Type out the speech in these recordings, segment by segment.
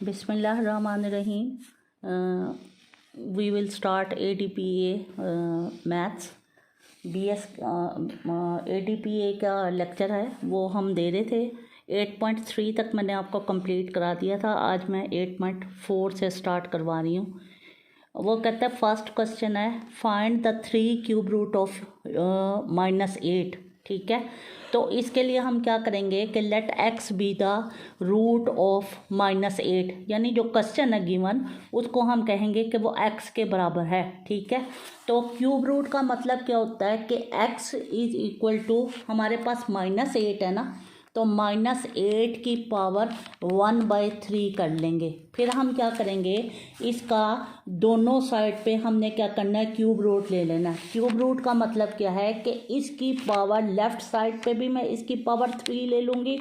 बिस्मिल्लाहिर्रहमानिर्रहीम। We will start ADPA maths BS। ADPA का lecture है वो हम दे रहे थे। 8.3 तक मैंने आपको कंप्लीट करा दिया था। आज मैं 8.4 से स्टार्ट करवा रही हूँ। वो कहता है फर्स्ट क्वेश्चन है find the 3 cube root of -8। ठीक है, तो इसके लिए हम क्या करेंगे कि let x be the root of -8, यानी जो क्वेश्चन है गिवन उसको हम कहेंगे कि वो x के बराबर है। ठीक है, तो क्यूब रूट का मतलब क्या होता है कि x इज इक्वल टू हमारे पास -8 है ना, तो -8 की पावर 1/3 कर लेंगे। फिर हम क्या करेंगे, इसका दोनों साइड पे हमने क्या करना है, क्यूब रूट ले लेना है। क्यूब रूट का मतलब क्या है कि इसकी पावर लेफ़्ट साइड पे भी मैं इसकी पावर 3 ले लूँगी,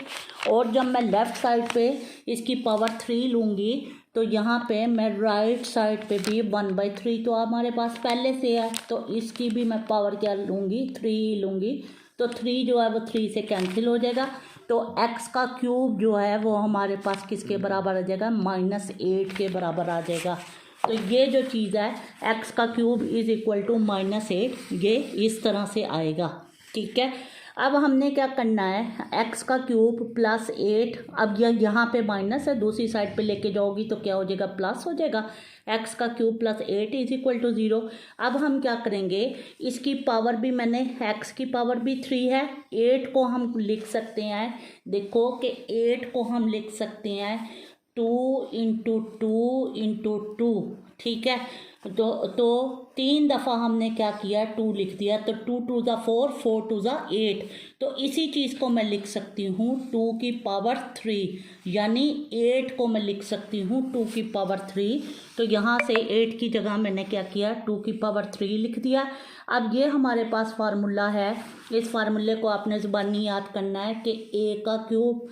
और जब मैं लेफ़्ट साइड पे इसकी पावर 3 लूँगी तो यहाँ पे मैं राइट साइड पे भी 1/3 तो हमारे पास पहले से है, तो इसकी भी मैं पावर क्या लूँगी, 3 लूँगी। तो 3 जो है वो 3 से कैंसिल हो जाएगा, तो x का क्यूब जो है वो हमारे पास किसके बराबर आ जाएगा, -8 के बराबर आ जाएगा। तो ये जो चीज़ है x का क्यूब इज इक्वल टू -8, ये इस तरह से आएगा। ठीक है, अब हमने क्या करना है, x का क्यूब +8, अब यह यहाँ पे माइनस है, दूसरी साइड पे लेके जाओगी तो क्या हो जाएगा, प्लस हो जाएगा। x का क्यूब +8 इज इक्वल टू 0। अब हम क्या करेंगे, इसकी पावर भी मैंने, x की पावर भी 3 है, 8 को हम लिख सकते हैं, देखो कि 8 को हम लिख सकते हैं 2 × 2 × 2। ठीक है, तो 3 दफ़ा हमने क्या किया, 2 लिख दिया, तो 2 × 2 = 4, 4 × 2 = 8। तो इसी चीज़ को मैं लिख सकती हूँ 2 की पावर 3, यानी 8 को मैं लिख सकती हूँ 2 की पावर 3। तो यहाँ से 8 की जगह मैंने क्या किया, 2 की पावर 3 लिख दिया। अब ये हमारे पास फार्मूला है, इस फार्मूले को आपने ज़ुबानी याद करना है कि a का क्यूब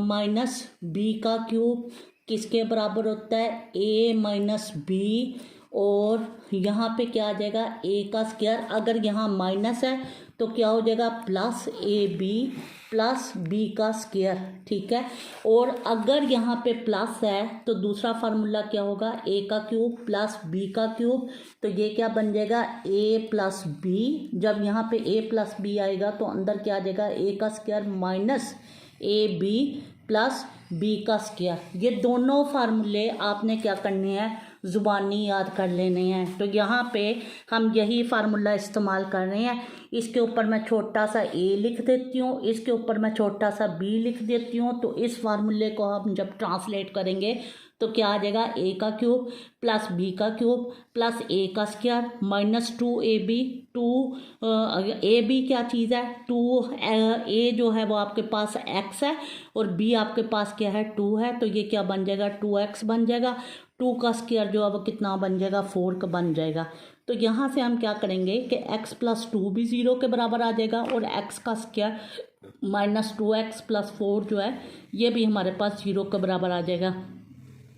माइनस b का क्यूब किसके बराबर होता है, a माइनस बी, और यहाँ पे क्या आ जाएगा, a का स्क्वायर। अगर यहाँ माइनस है तो क्या हो जाएगा, +ab प्लस b का स्क्वायर। ठीक है, और अगर यहाँ पे प्लस है तो दूसरा फार्मूला क्या होगा, a का क्यूब प्लस b का क्यूब, तो ये क्या बन जाएगा, a + b। जब यहाँ पे a + b आएगा तो अंदर क्या आ जाएगा, a का square minus ab plus b का स्क्वायर। ये दोनों फार्मूले आपने क्या करने हैं, ज़ुबानी याद कर लेने हैं। तो यहाँ पे हम यही फार्मूला इस्तेमाल कर रहे हैं। इसके ऊपर मैं छोटा सा a लिख देती हूँ, इसके ऊपर मैं छोटा सा b लिख देती हूँ। तो इस फार्मूले को हम जब ट्रांसलेट करेंगे तो क्या आ जाएगा, a का क्यूब प्लस b का क्यूब प्लस a का स्क्वायर -2ab। 2ab क्या चीज़ है, 2a जो है वो आपके पास x है और b आपके पास क्या है, 2 है, तो ये क्या बन जाएगा, 2x बन जाएगा। 2 का स्क्वायर जो है वो कितना बन जाएगा, 4 का बन जाएगा। तो यहाँ से हम क्या करेंगे कि x + 2 भी 0 के बराबर आ जाएगा, और x का स्क्वायर -2x + 4 जो है ये भी हमारे पास 0 के बराबर आ जाएगा।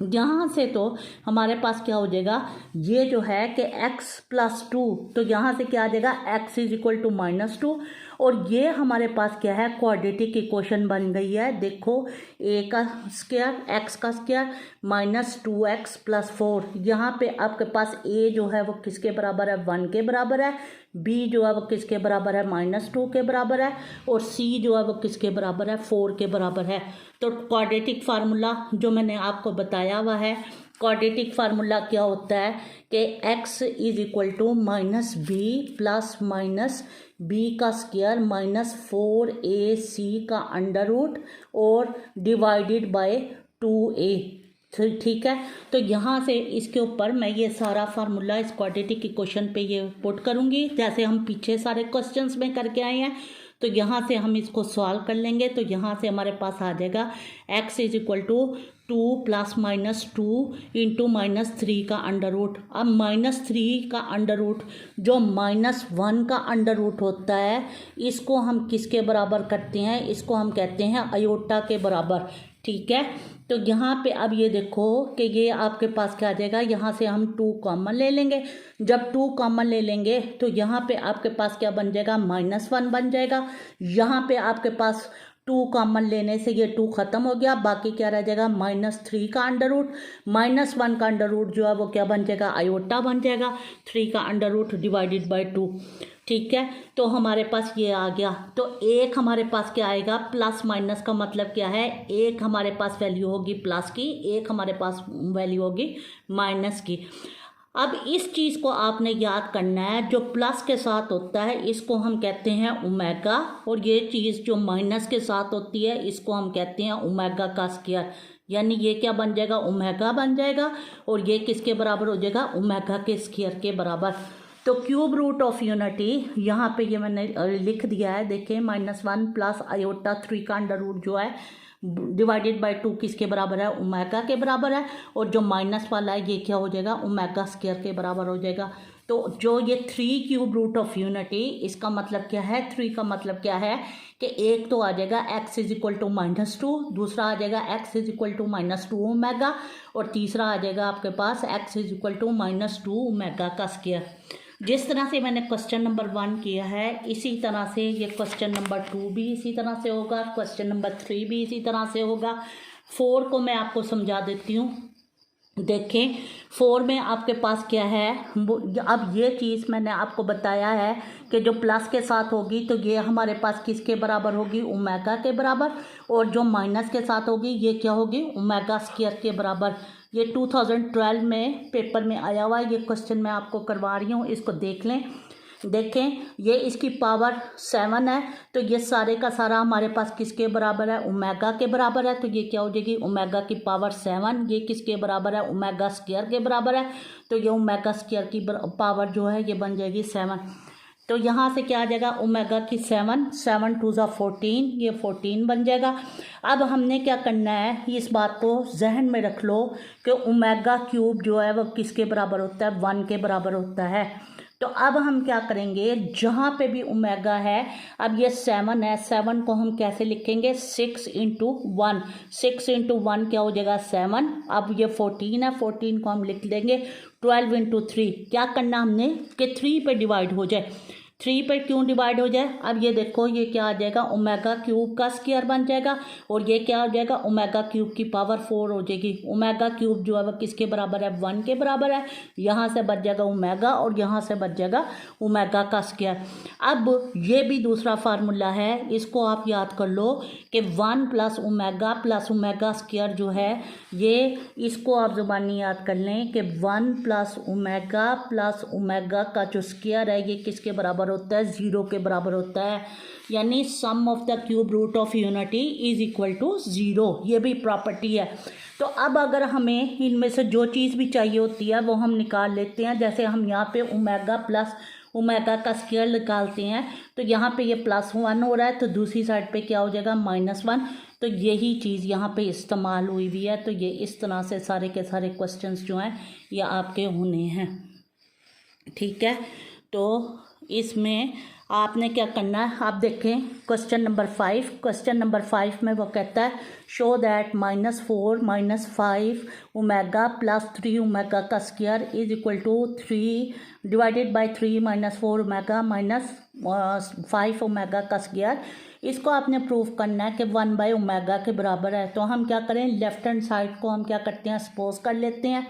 यहाँ से तो हमारे पास क्या हो जाएगा, ये जो है कि x + 2, तो यहाँ से क्या आ जाएगा, x इज इक्वल टू -2, और ये हमारे पास क्या है, क्वाड्रेटिक इक्वेशन बन गई है। देखो a का स्क्वायर, x का स्क्वायर -2x + 4, यहाँ पे आपके पास a जो है वो किसके बराबर है, 1 के बराबर है, b जो है वो किसके बराबर है, -2 के बराबर है, और c जो है वो किसके बराबर है, 4 के बराबर है। तो क्वाड्रेटिक फार्मूला जो मैंने आपको बताया हुआ है, क्वाड्रेटिक फार्मूला क्या होता है कि x is equal to -b plus minus b का स्क्वायर -4ac का अंडर रूट और डिवाइडेड बाय 2a। ठीक है, तो यहाँ से इसके ऊपर मैं ये सारा फार्मूला इस क्वाड्रेटिक इक्वेशन पे ये पुट करूँगी, जैसे हम पीछे सारे क्वेश्चंस में करके आए हैं। तो यहाँ से हम इसको सॉल्व कर लेंगे, तो यहाँ से हमारे पास आ जाएगा x इज इक्वल टू 2 + -2 × -3 का अंडर रूट। अब -3 का अंडर रूट जो -1 का अंडर रूट होता है, इसको हम किसके बराबर करते हैं, इसको हम कहते हैं अयोटा के बराबर। ठीक है, तो यहाँ पे अब ये देखो कि ये आपके पास क्या आ जाएगा, यहाँ से हम 2 कॉमन ले लेंगे। जब 2 कॉमन ले लेंगे तो यहाँ पे आपके पास क्या बन जाएगा, -1 बन जाएगा। यहाँ पे आपके पास 2 कॉमन लेने से ये 2 ख़त्म हो गया, बाकी क्या रह जाएगा -3 का अंडर रूट, -1 का अंडर रूट जो है वो क्या बन जाएगा, आयोटा बन जाएगा, 3 का अंडर रूट डिवाइडेड बाय 2। ठीक है, तो हमारे पास ये आ गया। तो एक हमारे पास क्या आएगा, प्लस माइनस का मतलब क्या है, एक हमारे पास वैल्यू होगी प्लस की, एक हमारे पास वैल्यू होगी माइनस की। अब इस चीज़ को आपने याद करना है, जो प्लस के साथ होता है इसको हम कहते हैं ओमेगा, और ये चीज़ जो माइनस के साथ होती है इसको हम कहते हैं ओमेगा का स्क्वायर। यानी ये क्या बन जाएगा, ओमेगा बन जाएगा, और ये किसके बराबर हो जाएगा, ओमेगा के स्क्वायर के बराबर। तो क्यूब रूट ऑफ यूनिटी यहाँ पे ये मैंने लिख दिया है, देखिए -1 प्लस आयोटा 3 का अंडर रूट जो है डिवाइडेड बाय 2 किसके बराबर है, ओमेगा के बराबर है, और जो माइनस वाला है ये क्या हो जाएगा, ओमेगा स्क्वायर के बराबर हो जाएगा। तो जो ये 3 क्यूब रूट ऑफ यूनिटी, इसका मतलब क्या है, 3 का मतलब क्या है कि एक तो आ जाएगा x इज इक्वल टू -2, दूसरा आ जाएगा x is equal to -2 omega, और तीसरा आ जाएगा आपके पास x is equal to -2 omega का स्क्वायर। जिस तरह से मैंने क्वेश्चन नंबर 1 किया है इसी तरह से ये क्वेश्चन नंबर 2 भी इसी तरह से होगा, क्वेश्चन नंबर 3 भी इसी तरह से होगा। 4 को मैं आपको समझा देती हूँ। देखें 4 में आपके पास क्या है, अब ये चीज़ मैंने आपको बताया है कि जो प्लस के साथ होगी तो ये हमारे पास किसके बराबर होगी, ओमेगा के बराबर, और जो माइनस के साथ होगी ये क्या होगी, ओमेगा स्क्वायर के बराबर। ये 2012 में पेपर में आया हुआ है, ये क्वेश्चन मैं आपको करवा रही हूँ, इसको देख लें। देखें ये इसकी पावर 7 है, तो ये सारे का सारा हमारे पास किसके बराबर है, ओमेगा के बराबर है। तो ये क्या हो जाएगी, ओमेगा की पावर 7, ये किसके बराबर है, ओमेगा स्क्वायर के बराबर है। तो ये ओमेगा स्क्वायर की पावर जो है ये बन जाएगी 7। तो यहाँ से क्या आ जाएगा, ओमेगा की 7 2 ज़ा 14, ये 14 बन जाएगा। अब हमने क्या करना है, इस बात को जहन में रख लो कि ओमेगा क्यूब जो है वो किसके बराबर होता है, 1 के बराबर होता है। तो अब हम क्या करेंगे, जहाँ पे भी ओमेगा है, अब ये 7 है, 7 को हम कैसे लिखेंगे, 6 × 1, 6 × 1 क्या हो जाएगा 7। अब ये 14 है, 14 को हम लिख देंगे 12 × 3। क्या करना हमने कि 3 पे डिवाइड हो जाए, 3 पे क्यों डिवाइड हो जाए, अब ये देखो ये क्या आ जाएगा, ओमेगा क्यूब का स्क्वायर बन जाएगा, और ये क्या हो जाएगा, ओमेगा क्यूब की पावर 4 हो जाएगी। ओमेगा क्यूब जो है वो किसके बराबर है, 1 के बराबर है। यहाँ से बच जाएगा ओमेगा, और यहाँ से बच जाएगा ओमेगा का स्क्वायर। अब ये भी दूसरा फार्मूला है, इसको आप याद कर लो कि 1 प्लस ओमेगा स्क्वायर जो है ये, इसको आप ज़ुबानी याद कर लें कि 1 प्लस ओमेगा का जो स्क्वायर है ये किसके बराबर होता है, 0 के बराबर होता है। यानी sum of the cube root of unity is equal to 0, ये भी प्रॉपर्टी है। तो अब अगर हमें इनमें से जो चीज़ भी चाहिए होती है वो हम निकाल लेते हैं। जैसे हम यहाँ पे ओमेगा प्लस ओमेगा का स्क्वायर निकालते हैं, तो यहाँ पे ये +1 हो रहा है, तो दूसरी साइड पे क्या हो जाएगा, -1। तो यही चीज़ यहाँ पे इस्तेमाल हुई हुई है। तो ये इस तरह से सारे के सारे क्वेश्चंस जो हैं ये आपके होने हैं, ठीक है। तो इसमें आपने क्या करना है, आप देखें क्वेश्चन नंबर 5। क्वेश्चन नंबर 5 में वो कहता है show that -4 -5 omega plus 3 omega का square is equal to 3 divided by 3 -4 omega -5 omega का स्क्वायर। इसको आपने प्रूव करना है कि 1 बाय ओमेगा के बराबर है। तो हम क्या करें, लेफ्ट हैंड साइड को हम क्या करते हैं, सपोज कर लेते हैं।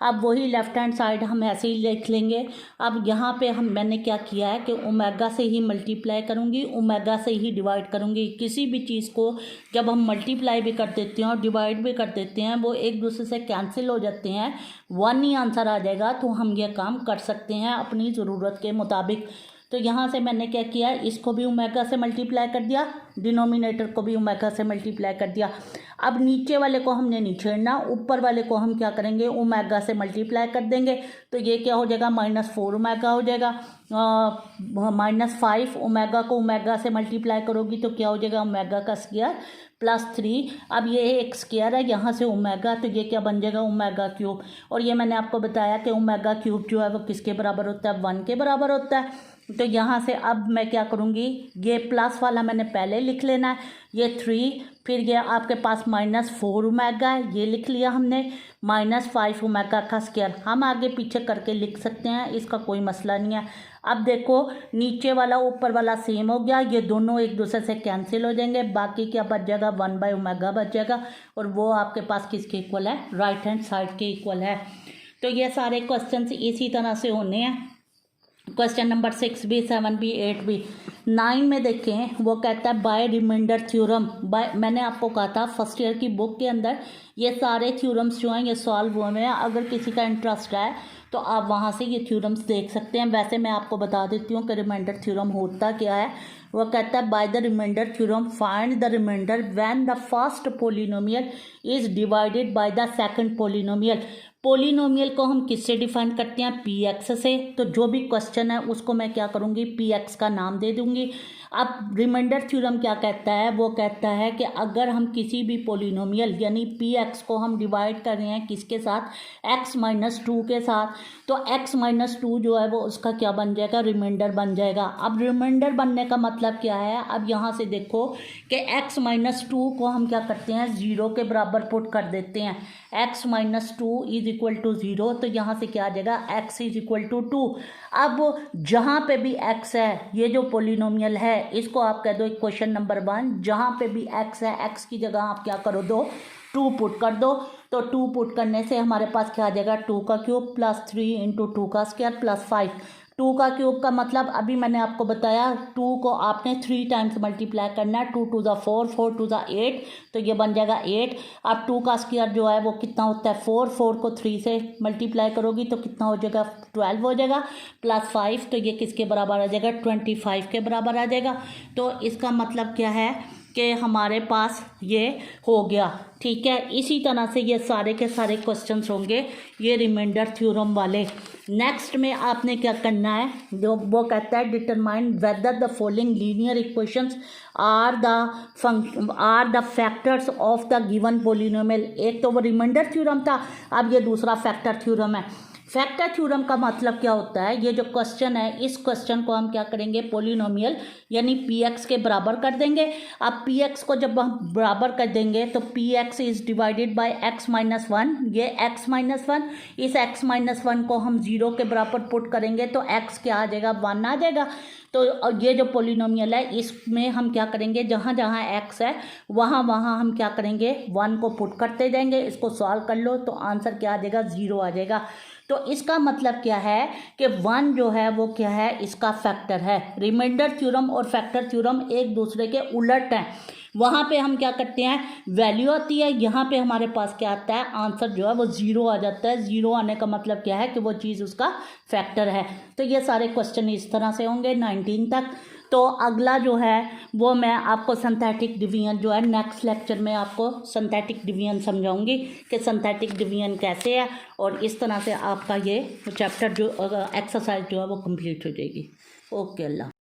अब वही लेफ्ट हैंड साइड हम ऐसे ही लिख लेंगे। अब यहाँ पे मैंने क्या किया है कि ओमेगा से ही मल्टीप्लाई करूँगी, ओमेगा से ही डिवाइड करूँगी। किसी भी चीज़ को जब हम मल्टीप्लाई भी कर देते हैं और डिवाइड भी कर देते हैं, वो एक दूसरे से कैंसिल हो जाते हैं, 1 ही आंसर आ जाएगा। तो हम ये काम कर सकते हैं अपनी ज़रूरत के मुताबिक। तो यहाँ से मैंने क्या किया, इसको भी ओमेगा से मल्टीप्लाई कर दिया, डिनोमिनेटर को भी ओमेगा से मल्टीप्लाई कर दिया। अब नीचे वाले को हमने नहीं छेड़ना, ऊपर वाले को हम क्या करेंगे, ओमेगा से मल्टीप्लाई कर देंगे। तो ये क्या हो जाएगा, -4 ओमेगा हो जाएगा। -5 ओमेगा को ओमेगा से मल्टीप्लाई करोगी तो क्या हो जाएगा, ओमेगा का स्क्वायर +3। अब ये एक स्क्वायर है, यहाँ से ओमेगा, तो ये क्या बन जाएगा, ओमेगा क्यूब। और ये मैंने आपको बताया कि ओमेगा क्यूब जो है वो किसके बराबर होता है, 1 के बराबर होता है। तो यहाँ से अब मैं क्या करूँगी, ये प्लस वाला मैंने पहले लिख लेना है, ये 3, फिर ये आपके पास -4 ओमेगा है, ये लिख लिया हमने, -5 ओमेगा का स्क्वायर। हम आगे पीछे करके लिख सकते हैं, इसका कोई मसला नहीं है। अब देखो नीचे वाला ऊपर वाला सेम हो गया, ये दोनों एक दूसरे से कैंसिल हो जाएंगे, बाकी क्या बच जाएगा, 1/ओमेगा बच जाएगा, और वो आपके पास किसके इक्वल है, राइट हैंड साइड के इक्वल है। तो ये सारे क्वेश्चन इसी तरह से होने हैं। क्वेश्चन नंबर 6 भी, 7 भी, 8 भी। 9 में देखें, वो कहता है बाय रिमाइंडर थ्योरम। बाय, मैंने आपको कहा था फर्स्ट ईयर की बुक के अंदर ये सारे थ्योरम्स जो हैं ये सॉल्व हुए हैं। अगर किसी का इंटरेस्ट है तो आप वहाँ से ये थ्योरम्स देख सकते हैं। वैसे मैं आपको बता देती हूँ कि रिमाइंडर थ्योरम होता क्या है। वो कहता है by the remainder theorem find the remainder when the first polynomial is divided by the second polynomial. Polynomial को हम किससे डिफाइन करते हैं, पी एक्स से। तो जो भी क्वेश्चन है उसको मैं क्या करूँगी, पी एक्स का नाम दे दूँगी। अब रिमाइंडर थ्योरम क्या कहता है, वो कहता है कि अगर हम किसी भी पोलिनोमियल यानी पी एक्स को हम डिवाइड कर रहे हैं किसके साथ, x-2 के साथ, तो x-2 जो है वो उसका क्या बन जाएगा, रिमाइंडर बन जाएगा। अब रिमाइंडर बनने का मतलब क्या है, अब यहाँ से देखो कि x-2 को हम क्या करते हैं, 0 के बराबर पुट कर देते हैं। x-2 इज इक्वल टू 0, तो यहाँ से क्या आ जाएगा, x इज इक्वल टू 2। अब जहाँ पे भी x है, ये जो पोलिनोमियल है इसको आप कह दो इक्वेशन नंबर 1। जहाँ पे भी x है, x की जगह आप क्या करो दो, 2 पुट कर दो। तो 2 पुट करने से हमारे पास क्या आ जाएगा, 2 का क्यूब प्लस 3 इंटू 2 का स्क्वायर प्लस 5। 2 का क्यूब का मतलब अभी मैंने आपको बताया, 2 को आपने 3 टाइम्स मल्टीप्लाई करना है। 2 टू ज़ा 4, 4 टू ज़ा 8, तो ये बन जाएगा 8। अब 2 का स्क्वायर जो है वो कितना होता है, 4। 4 को 3 से मल्टीप्लाई करोगी तो कितना हो जाएगा, 12 हो जाएगा, प्लस 5, तो ये किसके बराबर आ जाएगा, 25 के बराबर आ जाएगा। तो इसका मतलब क्या है कि हमारे पास ये हो गया, ठीक है। इसी तरह से ये सारे के सारे क्वेश्चंस होंगे ये रिमाइंडर थ्योरम वाले। नेक्स्ट में आपने क्या करना है, जो वो कहता है determine whether the following linear equations are the factors of the given polynomial. एक तो वो रिमाइंडर थ्योरम था, अब ये दूसरा फैक्टर थ्योरम है। फैक्टर थ्योरम का मतलब क्या होता है, ये जो क्वेश्चन है इस क्वेश्चन को हम क्या करेंगे, पोलिनोमियल यानी पी एक्स के बराबर कर देंगे। अब पी एक्स को जब हम बराबर कर देंगे तो P x is divided bye x-1, ये x-1, इस x-1 को हम 0 के बराबर पुट करेंगे तो x क्या आ जाएगा, 1 आ जाएगा। तो ये जो पोलिनोमियल है इसमें हम क्या करेंगे, जहाँ जहाँ x है वहाँ वहाँ हम क्या करेंगे, 1 को पुट करते जाएंगे। इसको सॉल्व कर लो तो आंसर क्या आ जाएगा, 0 आ जाएगा। तो इसका मतलब क्या है कि 1 जो है वो क्या है, इसका फैक्टर है। रिमाइंडर थ्योरम और फैक्टर थ्योरम एक दूसरे के उलट हैं। वहाँ पे हम क्या करते हैं, वैल्यू आती है, यहाँ पे हमारे पास क्या आता है, आंसर जो है वो 0 आ जाता है। 0 आने का मतलब क्या है कि वो चीज़ उसका फैक्टर है। तो ये सारे क्वेश्चन इस तरह से होंगे 19 तक। तो अगला जो है वो मैं आपको सिंथेटिक डिवीजन जो है नेक्स्ट लेक्चर में आपको सिंथेटिक डिवीजन समझाऊंगी कि सिंथेटिक डिवीजन कैसे है, और इस तरह से आपका ये चैप्टर जो एक्सरसाइज जो है वो कंप्लीट हो जाएगी। ओके, अल्लाह।